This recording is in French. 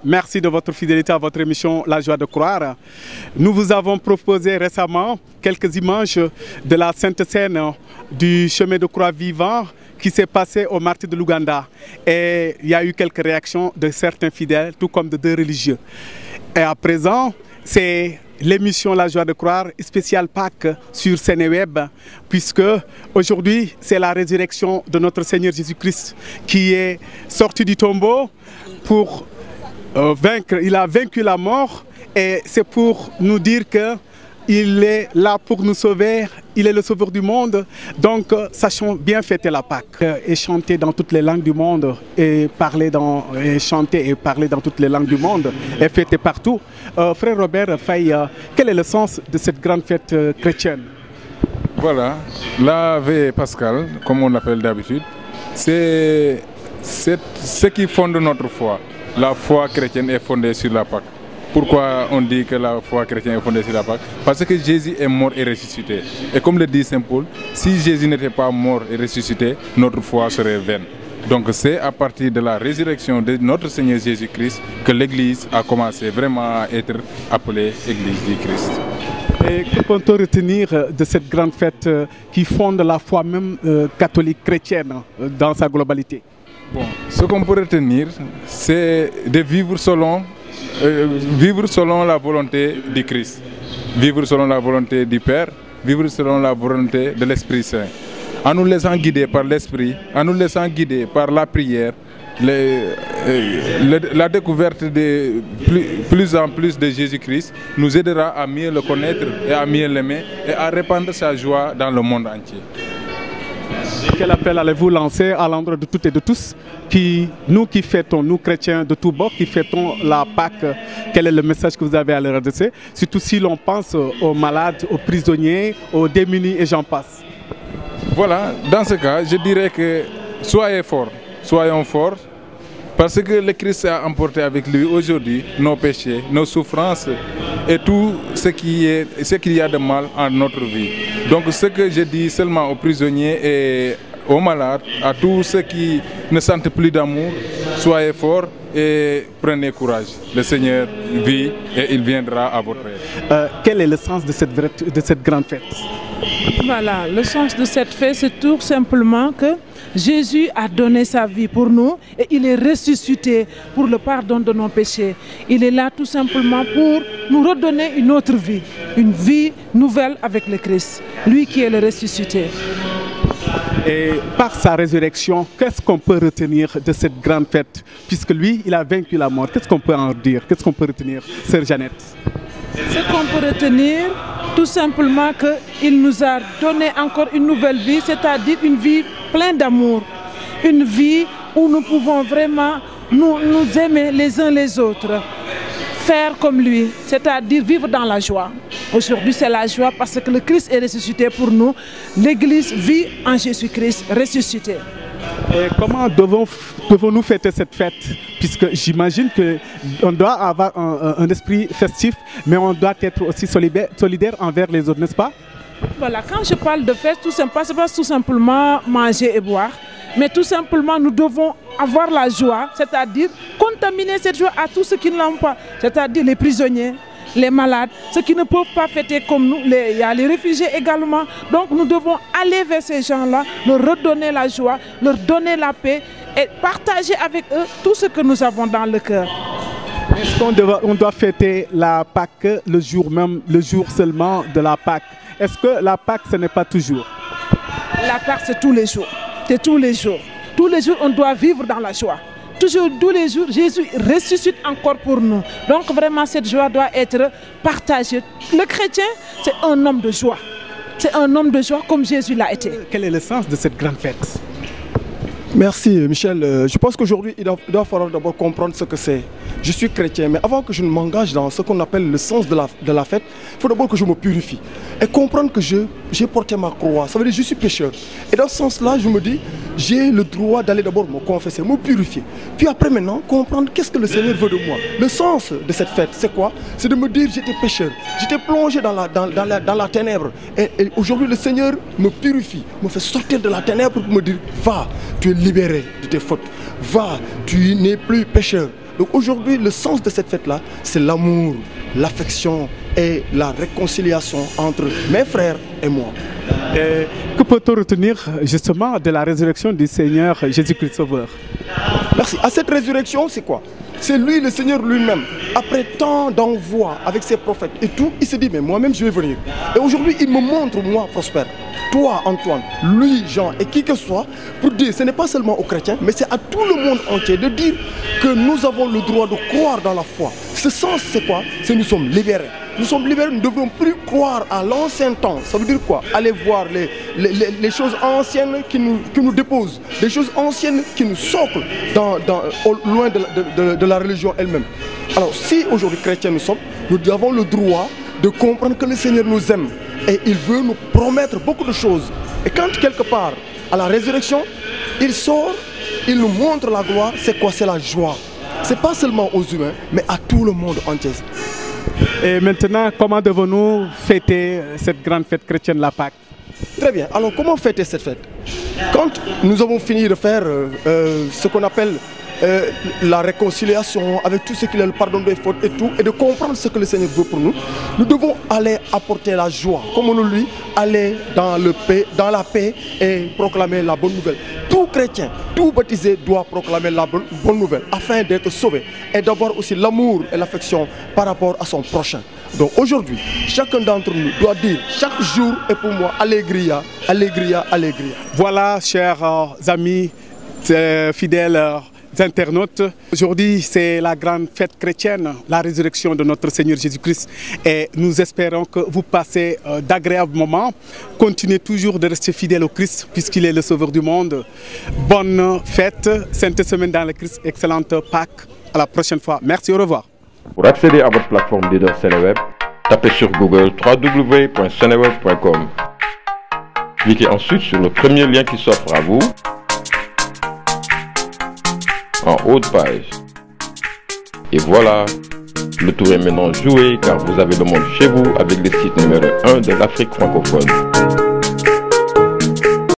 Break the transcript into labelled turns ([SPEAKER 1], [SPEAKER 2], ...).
[SPEAKER 1] Merci de votre fidélité à votre émission La Joie de Croire. Nous vous avons proposé récemment quelques images de la Sainte Seine du chemin de croix vivant qui s'est passé au martyr de l'Ouganda. Et il y a eu quelques réactions de certains fidèles, tout comme de deux religieux. Et à présent, c'est l'émission La Joie de Croire, spéciale Pâques sur Sénéweb, puisque aujourd'hui, c'est la résurrection de notre Seigneur Jésus-Christ qui est sorti du tombeau pour vaincre. Il a vaincu la mort et c'est pour nous dire qu'il est là pour nous sauver, il est le sauveur du monde. Donc sachons bien fêter la Pâque et chanter dans toutes les langues du monde et chanter et parler dans toutes les langues du monde et fêter partout. Frère Robert Faye, quel est le sens de cette grande fête chrétienne?
[SPEAKER 2] Voilà, la veille pascale, comme on l'appelle d'habitude, c'est ce qui fonde notre foi. La foi chrétienne est fondée sur la Pâque. Pourquoi on dit que la foi chrétienne est fondée sur la Pâque? Parce que Jésus est mort et ressuscité. Et comme le dit Saint Paul, si Jésus n'était pas mort et ressuscité, notre foi serait vaine. Donc c'est à partir de la résurrection de notre Seigneur Jésus-Christ que l'Église a commencé vraiment à être appelée Église du Christ.
[SPEAKER 1] Et que peut-on retenir de cette grande fête qui fonde la foi même catholique chrétienne dans sa globalité?
[SPEAKER 2] Bon, ce qu'on peut retenir, c'est de vivre selon la volonté du Christ, vivre selon la volonté du Père, vivre selon la volonté de l'Esprit Saint. En nous laissant guider par l'Esprit, en nous laissant guider par la prière, la découverte de plus en plus de Jésus-Christ nous aidera à mieux le connaître et à mieux l'aimer et à répandre sa joie dans le monde entier.
[SPEAKER 1] Quel appel allez-vous lancer à l'endroit de toutes et de tous, nous qui fêtons, nous chrétiens de tous bords, qui fêtons la Pâque? Quel est le message que vous avez à leur adresser? Surtout si l'on pense aux malades, aux prisonniers, aux démunis et j'en passe.
[SPEAKER 2] Voilà, dans ce cas, je dirais que soyez forts, soyons forts, parce que le Christ a emporté avec lui aujourd'hui nos péchés, nos souffrances et tout ce qu'il y a de mal en notre vie. Donc ce que je dis seulement aux prisonniers et aux malades, à tous ceux qui ne sentent plus d'amour, soyez forts et prenez courage. Le Seigneur vit et il viendra à votre aide.
[SPEAKER 1] Quel est le sens de cette grande fête?
[SPEAKER 3] Voilà, le sens de cette fête, c'est tout simplement que Jésus a donné sa vie pour nous et il est ressuscité pour le pardon de nos péchés. Il est là tout simplement pour nous redonner une autre vie, une vie nouvelle avec le Christ, lui qui est le ressuscité.
[SPEAKER 1] Et par sa résurrection, qu'est-ce qu'on peut retenir de cette grande fête? Puisque lui, il a vaincu la mort. Qu'est-ce qu'on peut en dire? Qu'est-ce qu'on peut retenir, Sœur Jeannette?
[SPEAKER 3] Ce qu'on peut retenir, tout simplement qu'il nous a donné encore une nouvelle vie, c'est-à-dire une vie pleine d'amour. Une vie où nous pouvons vraiment nous aimer les uns les autres. Faire comme lui, c'est-à-dire vivre dans la joie. Aujourd'hui, c'est la joie parce que le Christ est ressuscité pour nous. L'Église vit en Jésus-Christ ressuscité.
[SPEAKER 1] Et comment devons-nous fêter cette fête? Puisque j'imagine qu'on doit avoir un esprit festif, mais on doit être aussi solidaire envers les autres, n'est-ce pas?
[SPEAKER 3] Voilà, quand je parle de fête, c'est pas tout simplement manger et boire, mais tout simplement nous devons avoir la joie, c'est-à-dire contaminer cette joie à tous ceux qui ne l'ont pas, c'est-à-dire les prisonniers, les malades, ceux qui ne peuvent pas fêter comme nous, il y a les réfugiés également. Donc nous devons aller vers ces gens-là, leur redonner la joie, leur donner la paix et partager avec eux tout ce que nous avons dans le cœur.
[SPEAKER 1] Est-ce qu'on doit fêter la Pâque le jour seulement de la Pâque? Est-ce que la Pâque, ce n'est pas toujours?
[SPEAKER 3] La Pâque, c'est tous les jours. C'est tous les jours. Tous les jours, on doit vivre dans la joie. Toujours, tous les jours, Jésus ressuscite encore pour nous. Donc vraiment, cette joie doit être partagée. Le chrétien, c'est un homme de joie. C'est un homme de joie comme Jésus l'a été.
[SPEAKER 1] Quel est le sens de cette grande fête?
[SPEAKER 4] Merci Michel. Je pense qu'aujourd'hui, il doit falloir d'abord comprendre ce que c'est. Je suis chrétien, mais avant que je ne m'engage dans ce qu'on appelle le sens de la fête, il faut d'abord que je me purifie. Et comprendre que j'ai porté ma croix. Ça veut dire que je suis pécheur. Et dans ce sens-là, je me dis, j'ai le droit d'aller d'abord me confesser, me purifier. Puis après maintenant, comprendre qu'est-ce que le Seigneur veut de moi. Le sens de cette fête, c'est quoi? C'est de me dire, j'étais pécheur. J'étais plongé dans la ténèbre. Et aujourd'hui, le Seigneur me purifie, me fait sortir de la ténèbre pour me dire, va, tu es libéré de tes fautes. Va, tu n'es plus pécheur. Donc aujourd'hui, le sens de cette fête-là, c'est l'amour, l'affection et la réconciliation entre mes frères et moi.
[SPEAKER 1] Et que peut-on retenir justement de la résurrection du Seigneur Jésus-Christ Sauveur?
[SPEAKER 4] Merci. À cette résurrection, c'est quoi? C'est lui, le Seigneur lui-même. Après tant d'envois avec ses prophètes et tout, il se dit, mais moi-même je vais venir. Et aujourd'hui, il me montre, moi, Prospère, toi, Antoine, lui, Jean et qui que ce soit, pour dire, ce n'est pas seulement aux chrétiens, mais c'est à tout le monde entier de dire que nous avons le droit de croire dans la foi. Ce sens, c'est quoi? C'est nous sommes libérés. Nous sommes libérés, nous ne devons plus croire à l'ancien temps. Ça veut dire quoi? Aller voir les choses anciennes qui nous déposent, des choses anciennes qui nous soclent loin de la religion elle-même. Alors si aujourd'hui chrétiens nous sommes, nous avons le droit de comprendre que le Seigneur nous aime et il veut nous promettre beaucoup de choses. Et quand quelque part, à la résurrection, il sort, il nous montre la gloire, c'est quoi? C'est la joie. Ce n'est pas seulement aux humains, mais à tout le monde entier.
[SPEAKER 1] Et maintenant, comment devons-nous fêter cette grande fête chrétienne, la Pâque?
[SPEAKER 4] Très bien. Alors, comment fêter cette fête? Quand nous avons fini de faire ce qu'on appelle la réconciliation avec tout ce qu'il est le pardon des fautes et tout, et de comprendre ce que le Seigneur veut pour nous, nous devons aller apporter la joie, comme on nous dit, aller dans la paix et proclamer la bonne nouvelle. Tout chrétien, tout baptisé doit proclamer la bonne nouvelle afin d'être sauvé et d'avoir aussi l'amour et l'affection par rapport à son prochain. Donc aujourd'hui, chacun d'entre nous doit dire chaque jour est pour moi Allegria, Allegria, Allegria.
[SPEAKER 1] Voilà, chers amis, fidèles internautes, aujourd'hui c'est la grande fête chrétienne, la résurrection de notre Seigneur Jésus-Christ, et nous espérons que vous passez d'agréables moments. Continuez toujours de rester fidèles au Christ puisqu'il est le Sauveur du monde. Bonne fête, sainte semaine dans le Christ, excellente Pâques, à la prochaine fois. Merci, au revoir.
[SPEAKER 5] Pour accéder à votre plateforme leader Seneweb, tapez sur Google www.seneweb.com. Cliquez ensuite sur le premier lien qui s'offre à vous en haut de page. Et voilà, le tour est maintenant joué car vous avez le monde chez vous avec le site numéro 1 de l'Afrique francophone.